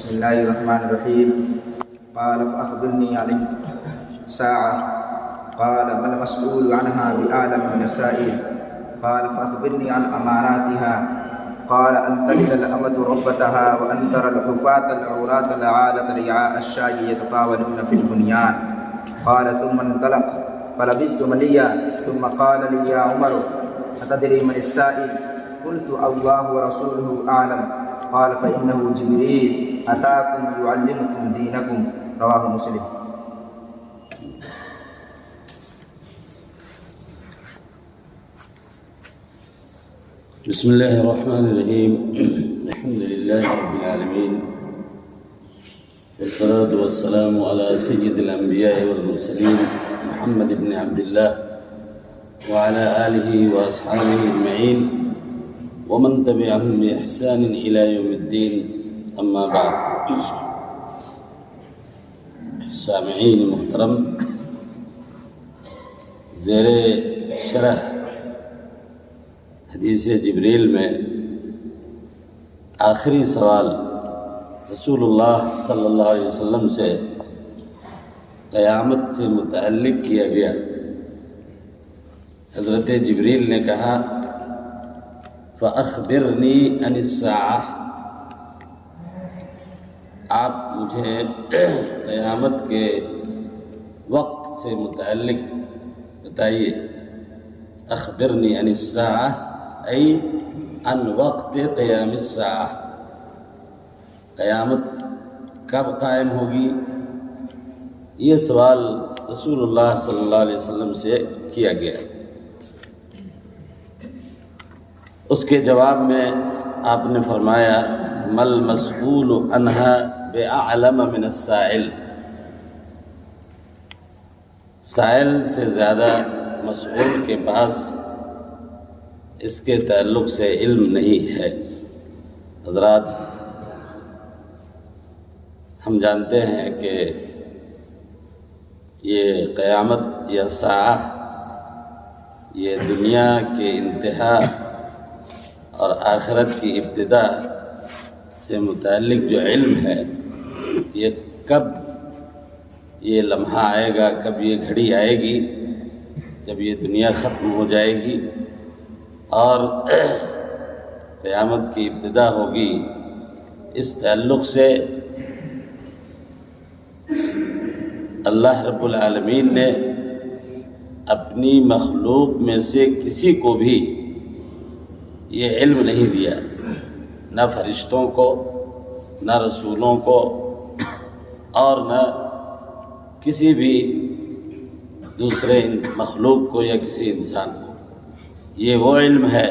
بسم الله الرحمن الرحيم. قال فأخبرني عن الساعة. قال ما المسؤول عنها بأعلم من السائل. قال فأخبرني عن أماراتها. قال أن تلد الأمة ربتها وأن ترى الحفاة العراة العالة رعاء الشاة يتطاولون في البنيان. قال ثم انطلق فلبثت مليا ثم قال لي يا عمر أتدري من السائل؟ قلت الله ورسوله أعلم. قال فإنه جبريل أتاكم يعلمكم دينكم. رواه مسلم. بسم الله الرحمن الرحيم. الحمد لله رب العالمين، والصلاة والسلام على سيد الأنبياء والمرسلين محمد بن عبد الله وعلى آله وأصحابه أجمعين ومن تبعهم بإحسان إلى يوم الدين. أما بعد، سامعین محترم، زیر شرح حدیث جبریل میں آخری سوال رسول اللہ صلی اللہ علیہ وسلم سے قیامت سے متعلق کیا گیا۔ حضرت جبریل نے کہا فَأَخْبِرْنِي عَنِ السَّاعَةِ، آپ مجھے قیامت کے وقت سے متعلق بتائیے۔ اخبرنی عن الساعة ای عن وقت قیام الساعة، قیامت کب قائم ہوگی؟ یہ سوال رسول اللہ صلی اللہ علیہ وسلم سے کیا گیا۔ اس کے جواب میں آپ نے فرمایا مل مسئول عنہا بأعلم من السائل، سائل سے زیادہ مسئول کے پاس اس کے تعلق سے علم نہیں ہے۔ حضرات، ہم جانتے ہیں کہ یہ قیامت یا ساعہ یہ دنیا کے انتہا اور آخرت کی ابتدا سے متعلق جو علم ہے، یہ کب یہ لمحہ آئے گا، کب یہ گھڑی آئے گی جب یہ دنیا ختم ہو جائے گی اور قیامت کی ابتدا ہوگی، اس تعلق سے اللہ رب العالمین نے اپنی مخلوق میں سے کسی کو بھی یہ علم نہیں دیا، نہ فرشتوں کو، نہ رسولوں کو، اور نہ کسی بھی دوسرے مخلوق کو یا کسی انسان کو۔ یہ وہ علم ہے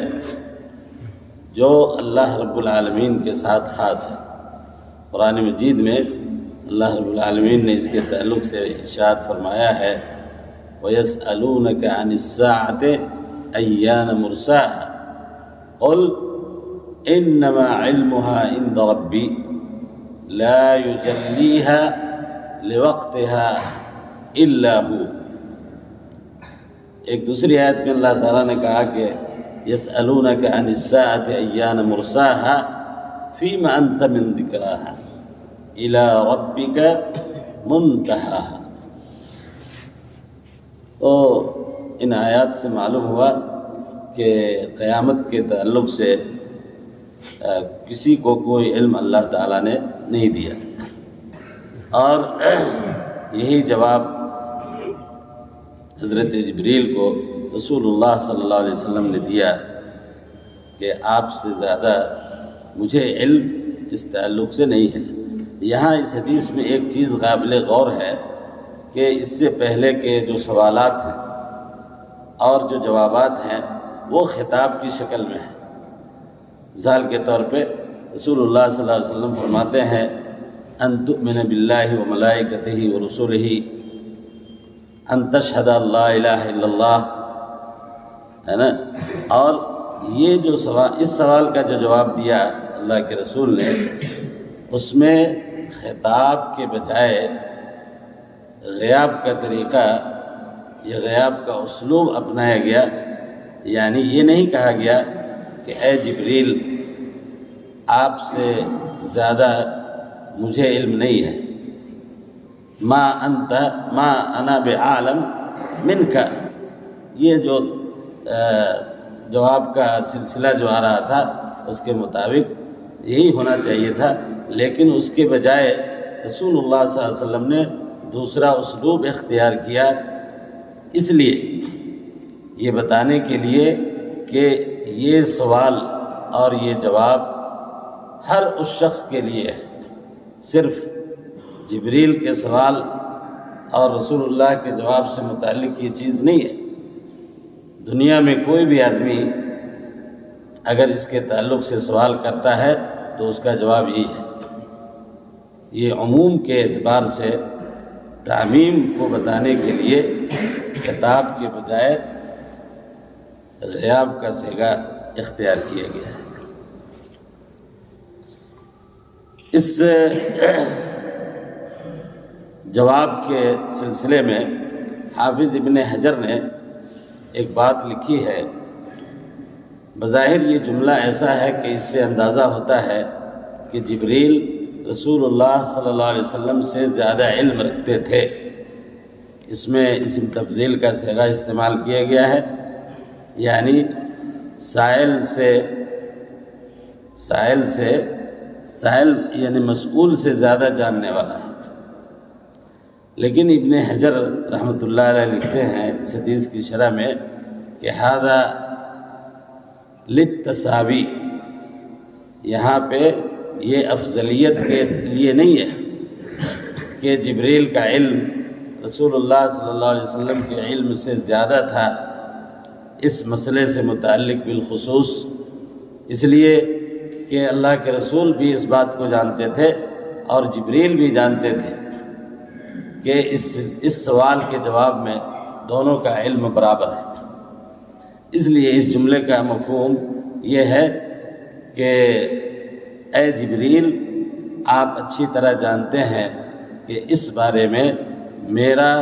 جو اللہ رب العالمین کے ساتھ خاص ہے۔ قرآن مجید میں اللہ رب العالمین نے اس کے تعلق سے ارشاد فرمایا ہے وَيَسْأَلُونَكَ عَنِ السَّاعَةِ أَيَّانَ مُرْسَاهَا قُلْ إِنَّمَا عِلْمُهَا عِنْدَ رَبِّي لَا يُجَلِّيهَا لِوَقْتِهَا إِلَّا هُوَ۔ ایک دوسری آیت میں اللہ تعالیٰ نے کہا کہ يَسْأَلُونَكَ عَنِ السَّاعَةِ أَيَّانَ مُرْسَاهَا فِيمَ أَنْتَ مِنْ ذِكْرَاهَا إِلَى رَبِّكَ مُنْتَهَاهَا۔ تو ان آیات سے معلوم ہوا کہ قیامت کے تعلق سے کسی کو کوئی علم اللہ تعالیٰ نے نہیں دیا، اور یہی جواب حضرت جبریل کو رسول اللہ صلی اللہ علیہ وسلم نے دیا کہ آپ سے زیادہ مجھے علم اس تعلق سے نہیں ہے۔ یہاں اس حدیث میں ایک چیز قابل غور ہے کہ اس سے پہلے کے جو سوالات ہیں اور جو جوابات ہیں وہ خطاب کی شکل میں ہیں۔ مثال کے طور پہ رسول اللہ صلی اللہ علیہ وسلم فرماتے ہیں ان تؤمن باللہ وملائکتہ ورسلہ ان تشہد لا الہ الا اللہ، ہے نا؟ اور یہ جو سوال، اس سوال کا جو جواب دیا اللہ کے رسول نے، اس میں خطاب کے بجائے غیاب کا طریقہ یا غیاب کا اسلوب اپنایا گیا۔ یعنی یہ نہیں کہا گیا کہ اے جبریل آپ سے زیادہ مجھے علم نہیں ہے. ما انت ما انا بعالم منک، یہ جو جواب کا سلسلہ جو آ رہا تھا اس کے مطابق یہی ہونا چاہیے تھا، لیکن اس کے بجائے رسول اللہ صلی اللہ علیہ وسلم نے دوسرا اسلوب اختیار کیا، اس لیے یہ بتانے کے لیے کہ یہ سوال اور یہ جواب ہر اس شخص کے لیے ہے، صرف جبریل کے سوال اور رسول اللہ کے جواب سے متعلق یہ چیز نہیں ہے. دنیا میں کوئی بھی آدمی اگر اس کے تعلق سے سوال کرتا ہے تو اس کا جواب یہی ہے. یہ عموم کے اعتبار سے تعمیم کو بتانے کے لیے خطاب کے بجائے غیاب کا صیغہ اختیار کیا گیا ہے. اس جواب کے سلسلے میں حافظ ابن حجر نے ایک بات لکھی ہے. بظاہر یہ جملہ ایسا ہے کہ اس سے اندازہ ہوتا ہے کہ جبریل رسول اللہ صلی اللہ علیہ وسلم سے زیادہ علم رکھتے تھے. اس میں اسم تفضیل کا صیغہ استعمال کیا گیا ہے، یعنی سائل یعنی مسئول سے زیادہ جاننے والا ہے. لیکن ابن حجر رحمۃ اللہ علیہ لکھتے ہیں اس حدیث کی شرح میں کہ ھذا للتساوی، یہاں پہ یہ افضلیت کے لیے نہیں ہے کہ جبریل کا علم رسول اللہ صلی اللہ علیہ وسلم کے علم سے زیادہ تھا اس مسئلے سے متعلق بالخصوص، اس لیے کہ اللہ کے رسول بھی اس بات کو جانتے تھے اور جبریل بھی جانتے تھے کہ اس سوال کے جواب میں دونوں کا علم برابر ہے. اس لیے اس جملے کا مفہوم یہ ہے کہ اے جبریل، آپ اچھی طرح جانتے ہیں کہ اس بارے میں میرا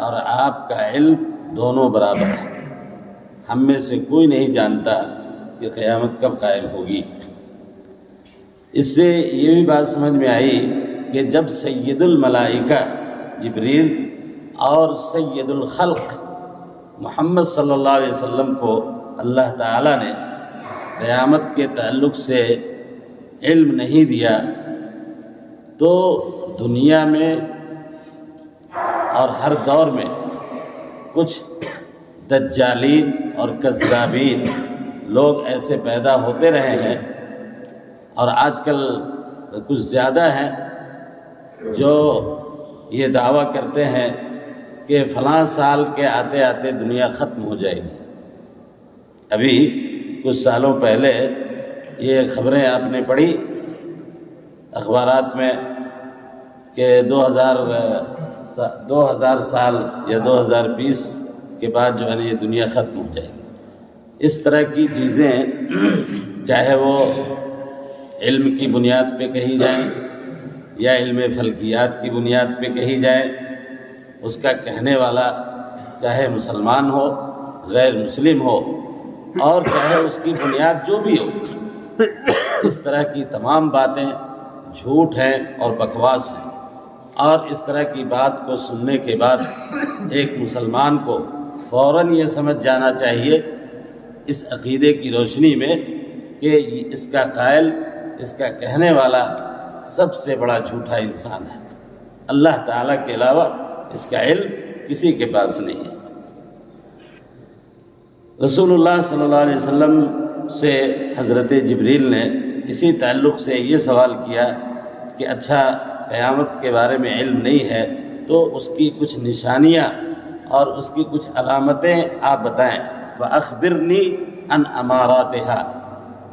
اور آپ کا علم دونوں برابر ہے. ہم میں سے کوئی نہیں جانتا کہ قیامت کب قائم ہوگی. اس سے یہ بھی بات سمجھ میں آئی کہ جب سید الملائکہ جبریل اور سید الخلق محمد صلی اللہ علیہ وسلم کو اللہ تعالیٰ نے قیامت کے تعلق سے علم نہیں دیا، تو دنیا میں اور ہر دور میں کچھ دجالین اور کذابین لوگ ایسے پیدا ہوتے رہے ہیں، اور آج کل کچھ زیادہ ہیں جو یہ دعویٰ کرتے ہیں کہ فلاں سال کے آتے آتے دنیا ختم ہو جائے گی. ابھی کچھ سالوں پہلے یہ خبریں آپ نے پڑھی اخبارات میں کہ 2000 سال یا 2020 کے بعد جو ہے نا یہ دنیا ختم ہو جائے گی. اس طرح کی چیزیں چاہے وہ علم کی بنیاد پہ کہی جائیں یا علم فلکیات کی بنیاد پہ کہی جائے، اس کا کہنے والا چاہے مسلمان ہو غیر مسلم ہو اور چاہے اس کی بنیاد جو بھی ہو، اس طرح کی تمام باتیں جھوٹ ہیں اور بکواس ہیں. اور اس طرح کی بات کو سننے کے بعد ایک مسلمان کو فوراً یہ سمجھ جانا چاہیے اس عقیدے کی روشنی میں کہ اس کا قائل، اس کا کہنے والا سب سے بڑا جھوٹا انسان ہے. اللہ تعالیٰ کے علاوہ اس کا علم کسی کے پاس نہیں ہے. رسول اللہ صلی اللہ علیہ وسلم سے حضرت جبریل نے اسی تعلق سے یہ سوال کیا کہ اچھا قیامت کے بارے میں علم نہیں ہے تو اس کی کچھ نشانیاں اور اس کی کچھ علامتیں آپ بتائیں. فَأَخْبِرْنِي عَنْ أَمَارَاتِهَا،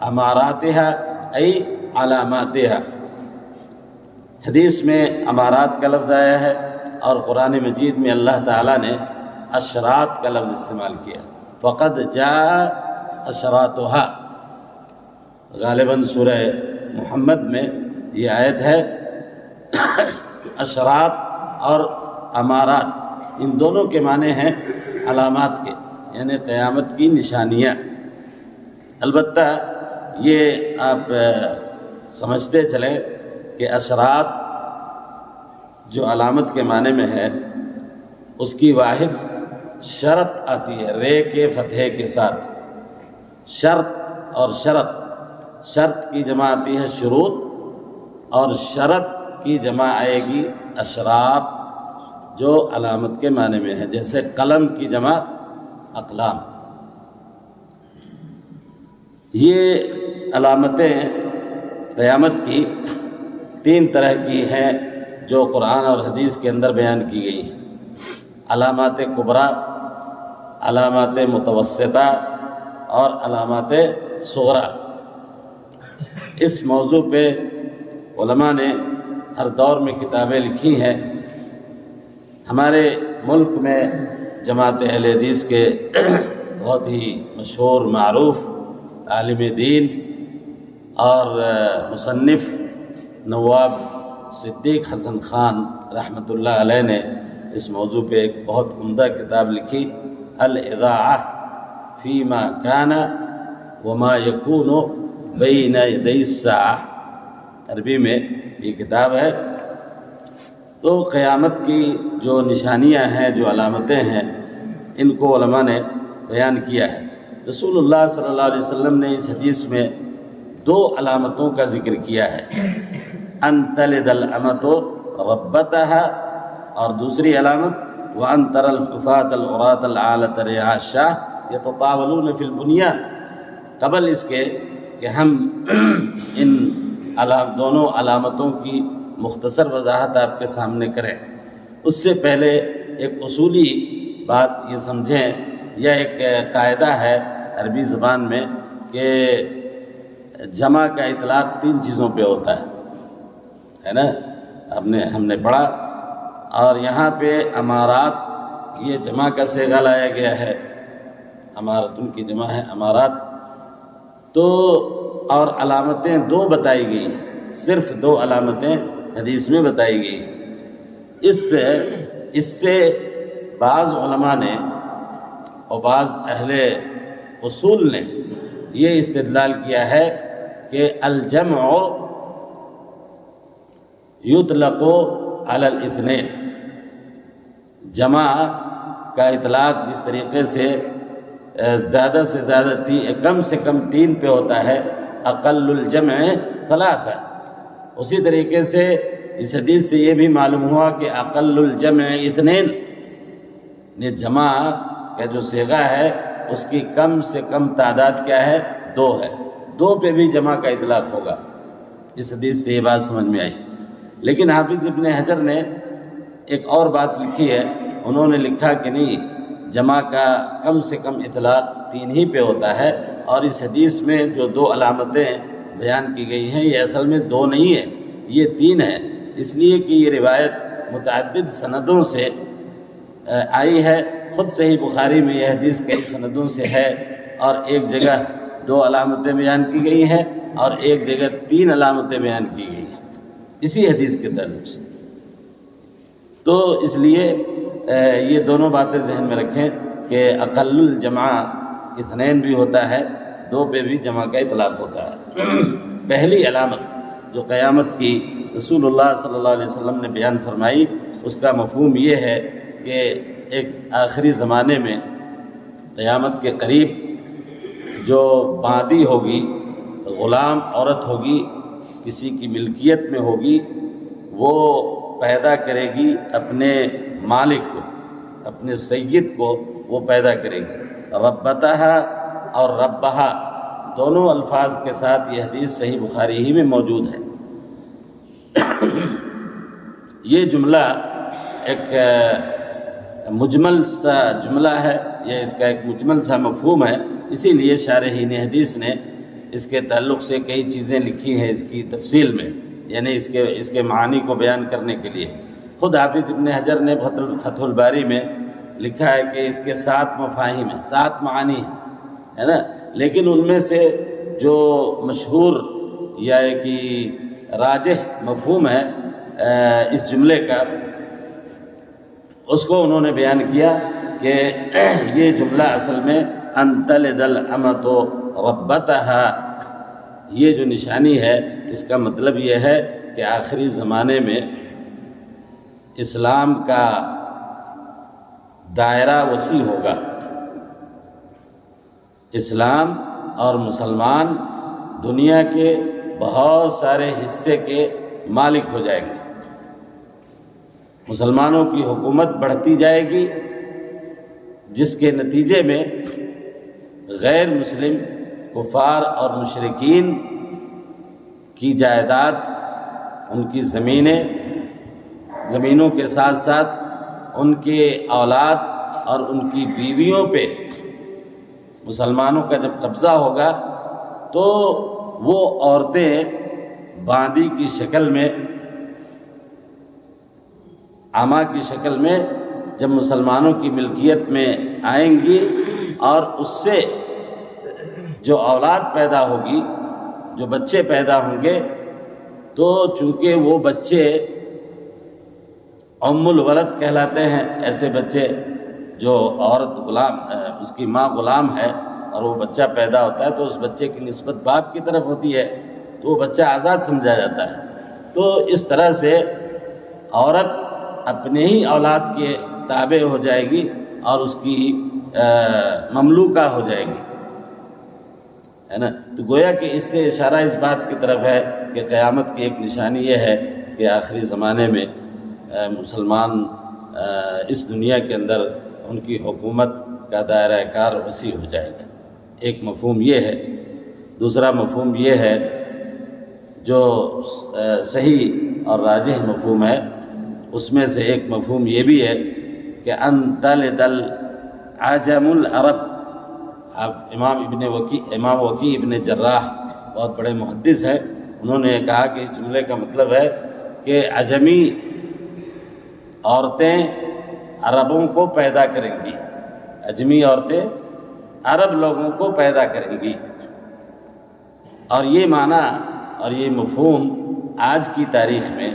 اماراتها ای علاماتها. حدیث میں امارات کا لفظ آیا ہے اور قرآن مجید میں اللہ تعالیٰ نے اشراط کا لفظ استعمال کیا. فقد جاء اشراطها، غالباً سورہ محمد میں یہ آیت ہے. اشراط اور امارات ان دونوں کے معنی ہیں علامات کے، یعنی قیامت کی نشانیاں. البتہ یہ آپ سمجھتے چلیں کہ اشراط جو علامت کے معنی میں ہے اس کی واحد شرط آتی ہے، رے کے فتحے کے ساتھ، شرط اور شرط، شرط کی جمع آتی ہے شروط، اور شرط کی جمع آئے گی اشراط، جو علامت کے معنی میں ہے، جیسے قلم کی جمع اقلام۔ یہ علامتیں قیامت کی 3 طرح کی ہیں جو قرآن اور حدیث کے اندر بیان کی گئی ہیں، علامات کبریٰ، علامات متوسطہ اور علامات صغریٰ۔ اس موضوع پہ علماء نے ہر دور میں کتابیں لکھی ہیں۔ ہمارے ملک میں جماعت اہل حدیث کے بہت ہی مشہور معروف عالم دین اور مصنف نواب صدیق حسن خان رحمۃ اللہ علیہ نے اس موضوع پہ ایک بہت عمدہ کتاب لکھی، الاذاعہ فیما کان وما یکون بین یدی الساعہ، عربی میں یہ کتاب ہے۔ تو قیامت کی جو نشانیاں ہیں، جو علامتیں ہیں، ان کو علماء نے بیان کیا ہے۔ رسول اللہ صلی اللہ علیہ وسلم نے اس حدیث میں 2 علامتوں کا ذکر کیا ہے، ان تلد الامۃ ربتها، اور دوسری علامت وان ترى الحفاة العراة العالة رعاء الشاة يتطاولون في البنيان۔ قبل اس کے کہ ہم ان دونوں علامتوں کی مختصر وضاحت آپ کے سامنے کریں، اس سے پہلے ایک اصولی بات یہ سمجھیں، یا ایک قاعدہ ہے عربی زبان میں کہ جمع کا اطلاق 3 چیزوں پہ ہوتا ہے نا، ہم نے پڑھا، اور یہاں پہ امارات یہ جمع کا صیغہ لایا گیا ہے، امارتن کی جمع ہے امارات، تو اور علامتیں 2 بتائی گئی ہیں، صرف 2 علامتیں حدیث میں بتائی گئی ہیں۔ اس سے بعض علماء نے اور بعض اہل اصول نے یہ استدلال کیا ہے کہ الجمع یطلق علی الاثنین، جمع کا اطلاق جس طریقے سے زیادہ سے زیادہ کم سے کم 3 پہ ہوتا ہے، اقل الجمع 3، اسی طریقے سے اس حدیث سے یہ بھی معلوم ہوا کہ اقل الجمع 2، یہ جمع کا جو صیغہ ہے اس کی کم سے کم تعداد کیا ہے؟ 2 ہے، 2 پہ بھی جمع کا اطلاق ہوگا۔ اس حدیث سے یہ بات سمجھ میں آئی۔ لیکن حافظ ابن حجر نے ایک اور بات لکھی ہے، انہوں نے لکھا کہ نہیں، جمع کا کم سے کم اطلاق 3 ہی پہ ہوتا ہے، اور اس حدیث میں جو 2 علامتیں بیان کی گئی ہیں یہ اصل میں 2 نہیں ہیں، یہ 3 ہیں، اس لیے کہ یہ روایت متعدد سندوں سے آئی ہے۔ خود صحیح بخاری میں یہ حدیث کئی سندوں سے ہے، اور ایک جگہ 2 علامتیں بیان کی گئی ہیں اور ایک جگہ 3 علامتیں بیان کی گئی ہیں اسی حدیث کے تعلق سے۔ تو اس لیے یہ دونوں باتیں ذہن میں رکھیں کہ اقل الجمع 2 بھی ہوتا ہے، 2 پہ بھی جمع کا اطلاق ہوتا ہے۔ پہلی علامت جو قیامت کی رسول اللہ صلی اللہ علیہ وسلم نے بیان فرمائی، اس کا مفہوم یہ ہے کہ ایک آخری زمانے میں قیامت کے قریب جو بادی ہوگی، غلام عورت ہوگی، کسی کی ملکیت میں ہوگی، وہ پیدا کرے گی اپنے مالک کو، اپنے سید کو وہ پیدا کرے گی۔ ربتہا اور ربہا دونوں الفاظ کے ساتھ یہ حدیث صحیح بخاری ہی میں موجود ہے۔ یہ جملہ ایک مجمل سا جملہ ہے، یا اس کا ایک مجمل سا مفہوم ہے، اسی لیے شارحین حدیث نے اس کے تعلق سے کئی چیزیں لکھی ہیں اس کی تفصیل میں، یعنی اس کے معنی کو بیان کرنے کے لیے۔ خود حافظ ابن حجر نے فتح الباری میں لکھا ہے کہ اس کے 7 مفاہیم ہیں، 7 معانی ہیں، ہے نا، لیکن ان میں سے جو مشہور یا کہ راجح مفہوم ہے اس جملے کا، اس کو انہوں نے بیان کیا کہ یہ جملہ اصل میں ان تلد الامۃ ربتہا، یہ جو نشانی ہے اس کا مطلب یہ ہے کہ آخری زمانے میں اسلام کا دائرہ وسیع ہوگا، اسلام اور مسلمان دنیا کے بہت سارے حصے کے مالک ہو جائیں گے، مسلمانوں کی حکومت بڑھتی جائے گی، جس کے نتیجے میں غیر مسلم کفار اور مشرکین کی جائیداد، ان کی زمینوں کے ساتھ ساتھ ان کے اولاد اور ان کی بیویوں پہ مسلمانوں کا جب قبضہ ہوگا تو وہ عورتیں باندی کی شکل میں، عامہ کی شکل میں جب مسلمانوں کی ملکیت میں آئیں گی، اور اس سے جو اولاد پیدا ہوگی، جو بچے پیدا ہوں گے، تو چونکہ وہ بچے ام الولد کہلاتے ہیں، ایسے بچے جو عورت غلام، اس کی ماں غلام ہے اور وہ بچہ پیدا ہوتا ہے تو اس بچے کی نسبت باپ کی طرف ہوتی ہے، تو وہ بچہ آزاد سمجھا جاتا ہے۔ تو اس طرح سے عورت اپنے ہی اولاد کے تابع ہو جائے گی اور اس کی مملوکہ ہو جائے گی، ہے نا۔ تو گویا کہ اس سے اشارہ اس بات کی طرف ہے کہ قیامت کی ایک نشانی یہ ہے کہ آخری زمانے میں مسلمان اس دنیا کے اندر ان کی حکومت کا دائرہ کار وسیع ہو جائے گا۔ ایک مفہوم یہ ہے۔ دوسرا مفہوم یہ ہے جو صحیح اور راجح مفہوم ہے، اس میں سے ایک مفہوم یہ بھی ہے کہ ان تلد العجم العرب۔ امام وکیع ابن جراح بہت بڑے محدث ہیں، انہوں نے کہا کہ اس جملے کا مطلب ہے کہ عجمی عورتیں عربوں کو پیدا کریں گی، عجمی عورتیں عرب لوگوں کو پیدا کریں گی۔ اور یہ معنی اور یہ مفہوم آج کی تاریخ میں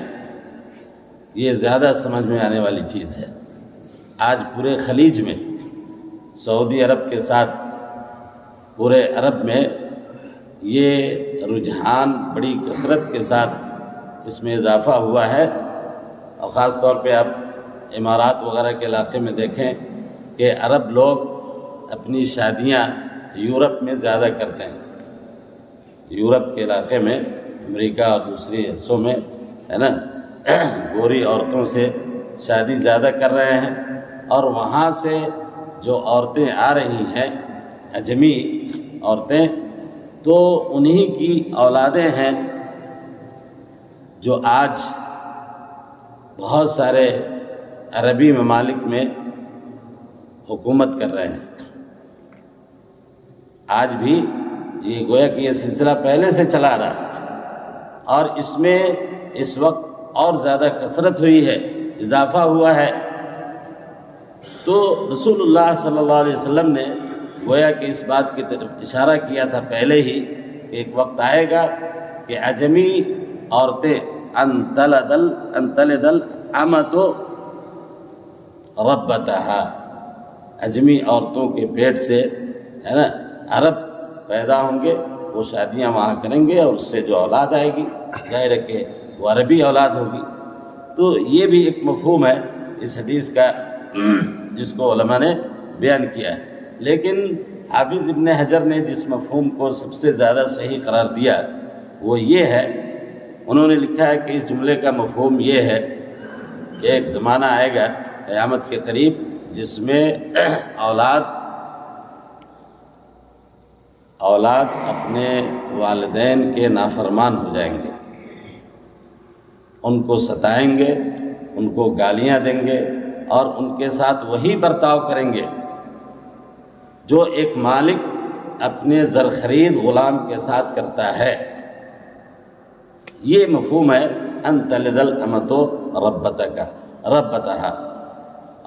یہ زیادہ سمجھ میں آنے والی چیز ہے۔ آج پورے خلیج میں، سعودی عرب کے ساتھ پورے عرب میں یہ رجحان بڑی کثرت کے ساتھ اس میں اضافہ ہوا ہے، اور خاص طور پہ آپ امارات وغیرہ کے علاقے میں دیکھیں کہ عرب لوگ اپنی شادیاں یورپ میں زیادہ کرتے ہیں، یورپ کے علاقے میں، امریکہ اور دوسری حصوں میں، ہے نا، گوری عورتوں سے شادی زیادہ کر رہے ہیں، اور وہاں سے جو عورتیں آ رہی ہیں، عجمی عورتیں، تو انہی کی اولادیں ہیں جو آج بہت سارے عربی ممالک میں حکومت کر رہے ہیں۔ آج بھی یہ گویا کہ یہ سلسلہ پہلے سے چلا رہا ہے، اور اس میں اس وقت اور زیادہ کثرت ہوئی ہے، اضافہ ہوا ہے۔ تو رسول اللہ صلی اللہ علیہ وسلم نے گویا کہ اس بات کی طرف اشارہ کیا تھا پہلے ہی کہ ایک وقت آئے گا کہ عجمی عورتیں ان تلد الامۃ ربتہا، عجمی عورتوں کے پیٹ سے، ہے نا، عرب پیدا ہوں گے، وہ شادیاں وہاں کریں گے اور اس سے جو اولاد آئے گی ظاہر ہے کہ وہ عربی اولاد ہوگی۔ تو یہ بھی ایک مفہوم ہے اس حدیث کا جس کو علماء نے بیان کیا ہے، لیکن حافظ ابن حجر نے جس مفہوم کو سب سے زیادہ صحیح قرار دیا وہ یہ ہے، انہوں نے لکھا ہے کہ اس جملے کا مفہوم یہ ہے کہ ایک زمانہ آئے گا قیامت کے قریب جس میں اولاد اپنے والدین کے نافرمان ہو جائیں گے، ان کو ستائیں گے، ان کو گالیاں دیں گے، اور ان کے ساتھ وہی برتاؤ کریں گے جو ایک مالک اپنے زرخرید غلام کے ساتھ کرتا ہے۔ یہ مفہوم ہے ان تلد الامۃ ربتہا،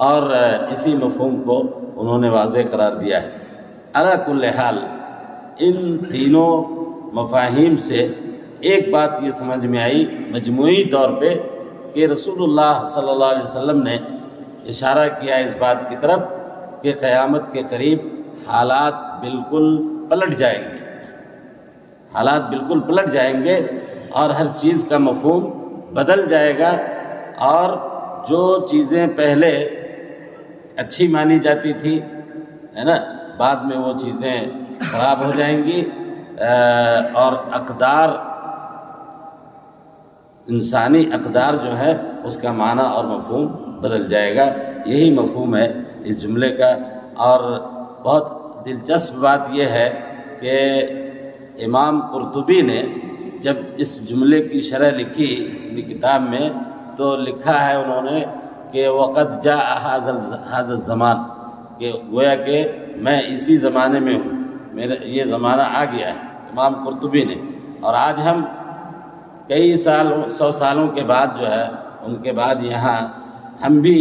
اور اسی مفہوم کو انہوں نے واضح قرار دیا ہے۔ علی کل حال ان تینوں مفاہیم سے ایک بات یہ سمجھ میں آئی مجموعی طور پہ کہ رسول اللہ صلی اللہ علیہ وسلم نے اشارہ کیا اس بات کی طرف کہ قیامت کے قریب حالات بالکل پلٹ جائیں گے، حالات بالکل پلٹ جائیں گے، اور ہر چیز کا مفہوم بدل جائے گا، اور جو چیزیں پہلے اچھی مانی جاتی تھی ہے نا، بعد میں وہ چیزیں خراب ہو جائیں گی، اور اقدار، انسانی اقدار جو ہے اس کا معنی اور مفہوم بدل جائے گا۔ یہی مفہوم ہے اس جملے کا۔ اور بہت دلچسپ بات یہ ہے کہ امام قرطبی نے جب اس جملے کی شرح لکھی اپنی کتاب میں تو لکھا ہے انہوں نے کہ وقد جاء هذا الزمان، کہ گویا کہ میں اسی زمانے میں ہوں، میرا یہ زمانہ آ گیا ہے، امام قرطبی نے۔ اور آج ہم کئی سال، 100 سالوں کے بعد جو ہے، ان کے بعد یہاں ہم بھی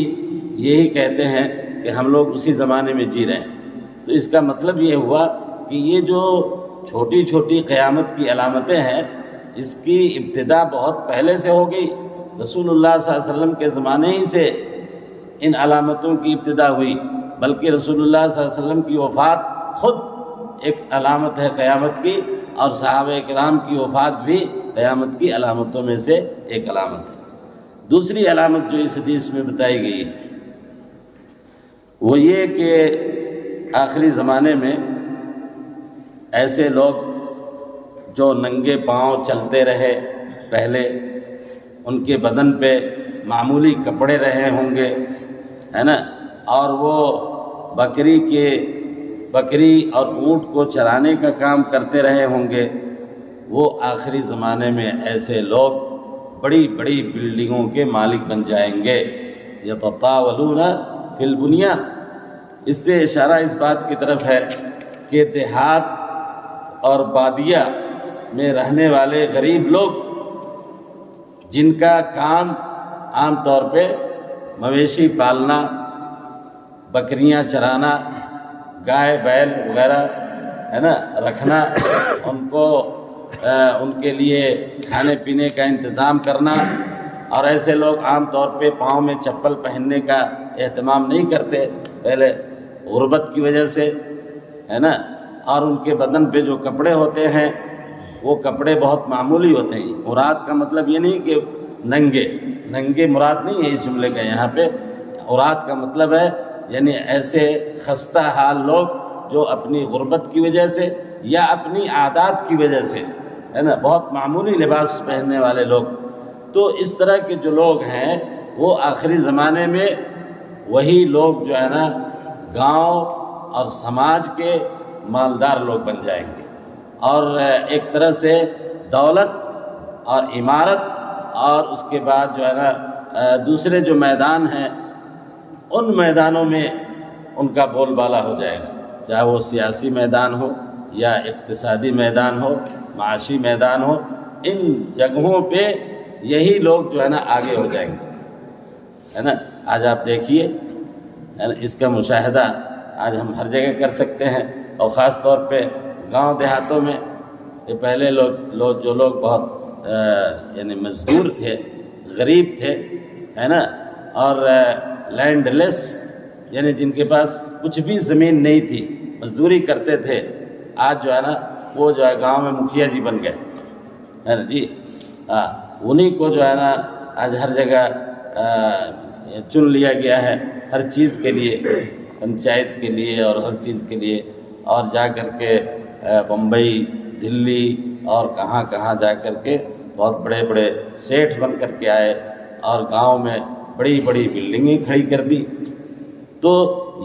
یہی کہتے ہیں کہ ہم لوگ اسی زمانے میں جی رہے ہیں۔ تو اس کا مطلب یہ ہوا کہ یہ جو چھوٹی چھوٹی قیامت کی علامتیں ہیں، اس کی ابتدا بہت پہلے سے ہو گئی۔ رسول اللہ صلی اللہ علیہ وسلم کے زمانے ہی سے ان علامتوں کی ابتدا ہوئی، بلکہ رسول اللہ صلی اللہ علیہ وسلم کی وفات خود ایک علامت ہے قیامت کی، اور صحابہ کرام کی وفات بھی قیامت کی علامتوں میں سے ایک علامت ہے۔ دوسری علامت جو اس حدیث میں بتائی گئی ہے وہ یہ کہ آخری زمانے میں ایسے لوگ جو ننگے پاؤں چلتے رہے پہلے، ان کے بدن پہ معمولی کپڑے رہے ہوں گے، ہے نا، اور وہ بکری اور اونٹ کو چرانے کا کام کرتے رہے ہوں گے، وہ آخری زمانے میں ایسے لوگ بڑی بڑی بلڈنگوں کے مالک بن جائیں گے۔ یتطاولون فی البنیان، اس سے اشارہ اس بات کی طرف ہے کہ دیہات اور بادیہ میں رہنے والے غریب لوگ، جن کا کام عام طور پہ مویشی پالنا، بکریاں چرانا، گائے بیل وغیرہ ہے نا رکھنا، ان کے لیے کھانے پینے کا انتظام کرنا، اور ایسے لوگ عام طور پہ پاؤں میں چپل پہننے کا اہتمام نہیں کرتے پہلے، غربت کی وجہ سے، ہے نا، اور ان کے بدن پہ جو کپڑے ہوتے ہیں وہ کپڑے بہت معمولی ہوتے ہیں۔ مراد کا مطلب یہ نہیں کہ ننگے مراد نہیں ہے اس جملے کا یہاں پہ، مراد کا مطلب ہے یعنی ایسے خستہ حال لوگ جو اپنی غربت کی وجہ سے یا اپنی عادات کی وجہ سے، ہے نا، بہت معمولی لباس پہننے والے لوگ۔ تو اس طرح کے جو لوگ ہیں وہ آخری زمانے میں وہی لوگ جو ہے نا گاؤں اور سماج کے مالدار لوگ بن جائیں گے، اور ایک طرح سے دولت اور عمارت اور اس کے بعد جو ہے نا دوسرے جو میدان ہیں ان میدانوں میں ان کا بول بالا ہو جائے گا، چاہے وہ سیاسی میدان ہو یا اقتصادی میدان ہو، معاشی میدان ہو، ان جگہوں پہ یہی لوگ جو ہے نا آگے ہو جائیں گے، ہے نا۔ آج آپ دیکھیے اس کا مشاہدہ آج ہم ہر جگہ کر سکتے ہیں، اور خاص طور پہ گاؤں دیہاتوں میں یہ پہلے جو لوگ بہت یعنی مزدور تھے، غریب تھے، ہے نا، اور لینڈ لیس، یعنی جن کے پاس کچھ بھی زمین نہیں تھی، مزدوری کرتے تھے، آج جو ہے نا وہ جو ہے گاؤں میں مکھیا جی بن گئے، ہے نا جی، انہی کو جو ہے نا آج ہر جگہ چن لیا گیا ہے ہر چیز کے لیے، پنچایت کے لیے اور ہر چیز کے لیے، اور جا کر کے بمبئی، دلی اور کہاں کہاں جا کر کے بہت بڑے بڑے سیٹھ بن کر کے آئے، اور گاؤں میں بڑی بڑی بلڈنگیں کھڑی کر دی۔ تو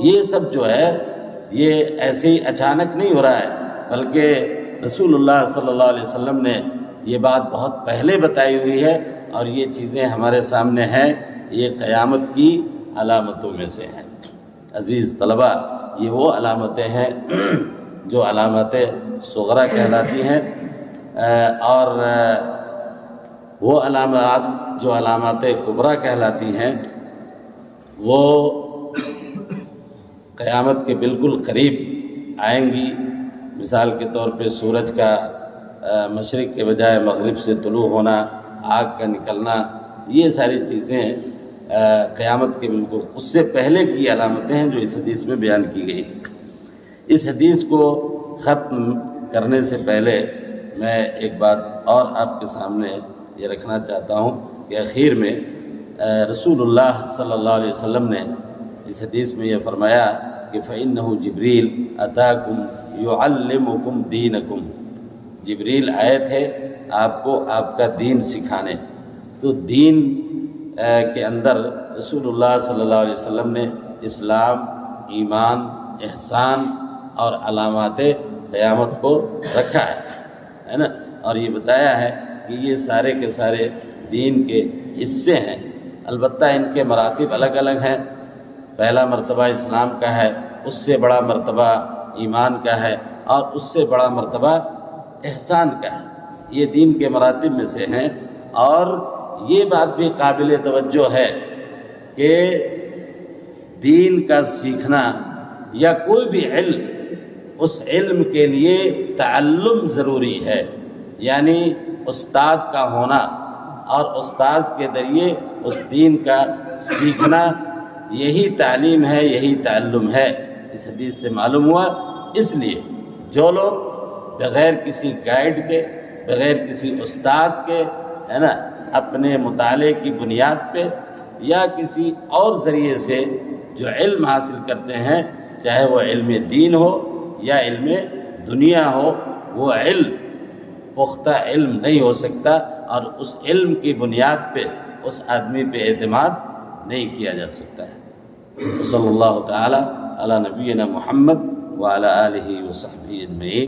یہ سب جو ہے یہ ایسے ہی اچانک نہیں ہو رہا ہے، بلکہ رسول اللہ صلی اللہ علیہ وسلم نے یہ بات بہت پہلے بتائی ہوئی ہے، اور یہ چیزیں ہمارے سامنے ہیں، یہ قیامت کی علامتوں میں سے ہیں۔ عزیز طلبہ، یہ وہ علامتیں ہیں جو علامات صغرا کہلاتی ہیں، اور وہ علامات جو علامات کبریٰ کہلاتی ہیں وہ قیامت کے بالکل قریب آئیں گی۔ مثال کے طور پہ سورج کا مشرق کے بجائے مغرب سے طلوع ہونا، آگ کا نکلنا، یہ ساری چیزیں قیامت کے بالکل اس سے پہلے کی علامتیں ہیں جو اس حدیث میں بیان کی گئی۔ اس حدیث کو ختم کرنے سے پہلے میں ایک بات اور آپ کے سامنے یہ رکھنا چاہتا ہوں کہ اخیر میں رسول اللہ صلی اللہ علیہ وسلم نے اس حدیث میں یہ فرمایا کہ فَإِنَّهُ جبریل أَتَاكُمْ يُعَلِّمُكُمْ دِينَكُمْ، جبریل آئے تھے آپ کو آپ کا دین سکھانے۔ تو دین کے اندر رسول اللہ صلی اللہ علیہ وسلم نے اسلام، ایمان، احسان اور علامات قیامت کو رکھا ہے نا، اور یہ بتایا ہے کہ یہ سارے کے سارے دین کے حصے ہیں۔ البتہ ان کے مراتب الگ الگ ہیں۔ پہلا مرتبہ اسلام کا ہے، اس سے بڑا مرتبہ ایمان کا ہے، اور اس سے بڑا مرتبہ احسان کا ہے۔ یہ دین کے مراتب میں سے ہیں۔ اور یہ بات بھی قابل توجہ ہے کہ دین کا سیکھنا یا کوئی بھی علم، اس علم کے لیے تعلم ضروری ہے، یعنی استاد کا ہونا، اور استاد کے ذریعے اس دین کا سیکھنا، یہی تعلیم ہے، یہی تعلم ہے۔ اس حدیث سے معلوم ہوا۔ اس لیے جو لوگ بغیر کسی گائیڈ کے، بغیر کسی استاد کے، ہے نا، اپنے مطالعے کی بنیاد پہ یا کسی اور ذریعے سے جو علم حاصل کرتے ہیں، چاہے وہ علم دین ہو یا علم دنیا ہو، وہ علم پختہ علم نہیں ہو سکتا، اور اس علم کی بنیاد پہ اس آدمی پہ اعتماد نہیں کیا جا سکتا ہے۔ صلی اللہ تعالی علی نبینا محمد وعلی آلہ وصحبہ اجمعین۔